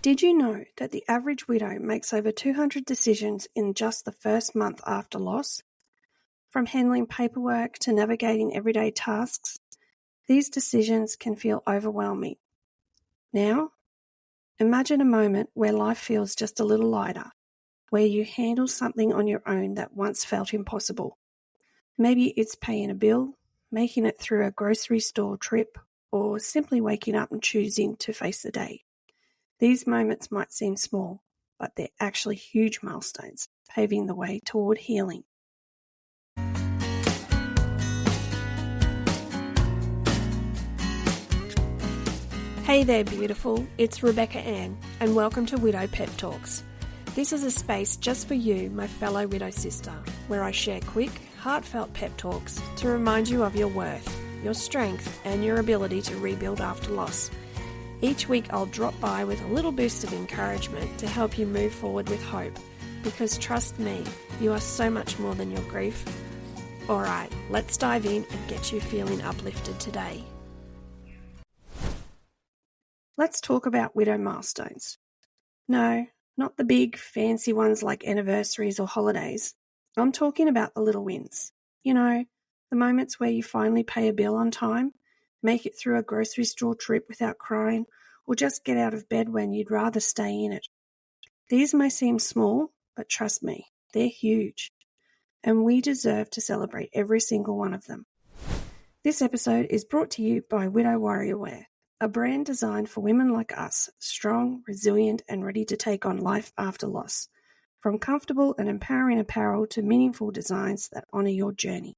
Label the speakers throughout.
Speaker 1: Did you know that the average widow makes over 200 decisions in just the first month after loss? From handling paperwork to navigating everyday tasks, these decisions can feel overwhelming. Now, imagine a moment where life feels just a little lighter, where you handle something on your own that once felt impossible. Maybe it's paying a bill, making it through a grocery store trip, or simply waking up and choosing to face the day. These moments might seem small, but they're actually huge milestones, paving the way toward healing. Hey there, beautiful. It's Rebecca Ann, and welcome to Widow Pep Talks. This is a space just for you, my fellow widow sister, where I share quick, heartfelt pep talks to remind you of your worth, your strength, and your ability to rebuild after loss. Each week I'll drop by with a little boost of encouragement to help you move forward with hope, because trust me, you are so much more than your grief. Alright, let's dive in and get you feeling uplifted today. Let's talk about widow milestones. No, not the big fancy ones like anniversaries or holidays. I'm talking about the little wins. You know, the moments where you finally pay a bill on time, make it through a grocery store trip without crying, or just get out of bed when you'd rather stay in it. These may seem small, but trust me, they're huge. And we deserve to celebrate every single one of them. This episode is brought to you by Widow Warrior Wear, a brand designed for women like us, strong, resilient, and ready to take on life after loss. From comfortable and empowering apparel to meaningful designs that honour your journey,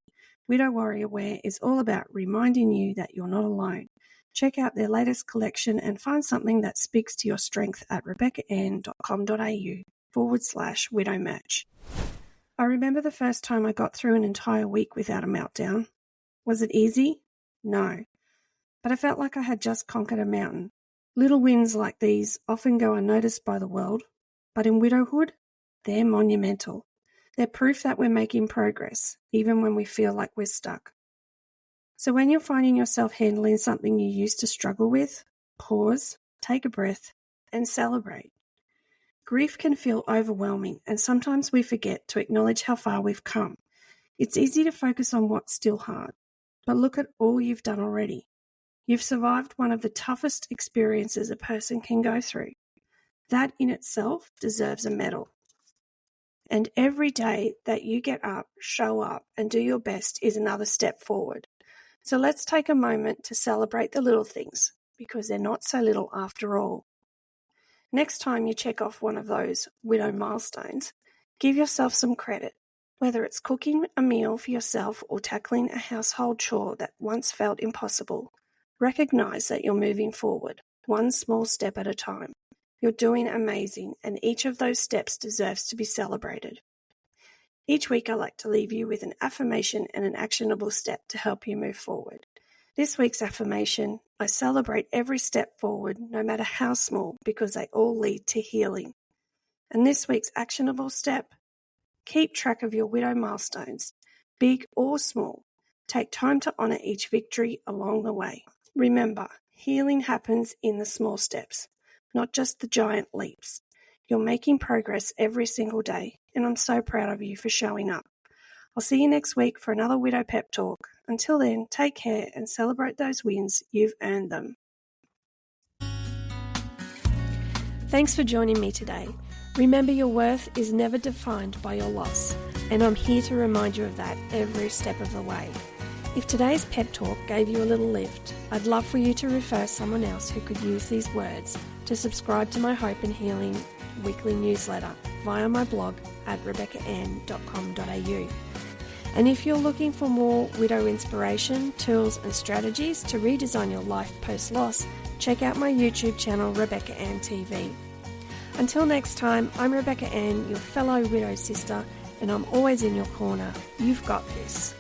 Speaker 1: Widow Warrior Wear is all about reminding you that you're not alone. Check out their latest collection and find something that speaks to your strength at rebeccaann.com.au/widow merch. I remember the first time I got through an entire week without a meltdown. Was it easy? No. But I felt like I had just conquered a mountain. Little wins like these often go unnoticed by the world, but in widowhood, they're monumental. They're proof that we're making progress, even when we feel like we're stuck. So when you're finding yourself handling something you used to struggle with, pause, take a breath, and celebrate. Grief can feel overwhelming, and sometimes we forget to acknowledge how far we've come. It's easy to focus on what's still hard, but look at all you've done already. You've survived one of the toughest experiences a person can go through. That in itself deserves a medal. And every day that you get up, show up, and do your best is another step forward. So let's take a moment to celebrate the little things, because they're not so little after all. Next time you check off one of those widow milestones, give yourself some credit, whether it's cooking a meal for yourself or tackling a household chore that once felt impossible. Recognize that you're moving forward, one small step at a time. You're doing amazing, and each of those steps deserves to be celebrated. Each week I like to leave you with an affirmation and an actionable step to help you move forward. This week's affirmation: I celebrate every step forward, no matter how small, because they all lead to healing. And this week's actionable step: keep track of your widow milestones, big or small. Take time to honour each victory along the way. Remember, healing happens in the small steps, not just the giant leaps. You're making progress every single day, and I'm so proud of you for showing up. I'll see you next week for another Widow Pep Talk. Until then, take care and celebrate those wins. You've earned them. Thanks for joining me today. Remember, your worth is never defined by your loss, and I'm here to remind you of that every step of the way. If today's pep talk gave you a little lift, I'd love for you to refer someone else who could use these words to subscribe to my Hope and Healing weekly newsletter via my blog at rebeccaann.com.au. And if you're looking for more widow inspiration, tools and strategies to redesign your life post-loss, check out my YouTube channel, Rebecca Ann TV. Until next time, I'm Rebecca Ann, your fellow widow sister, and I'm always in your corner. You've got this.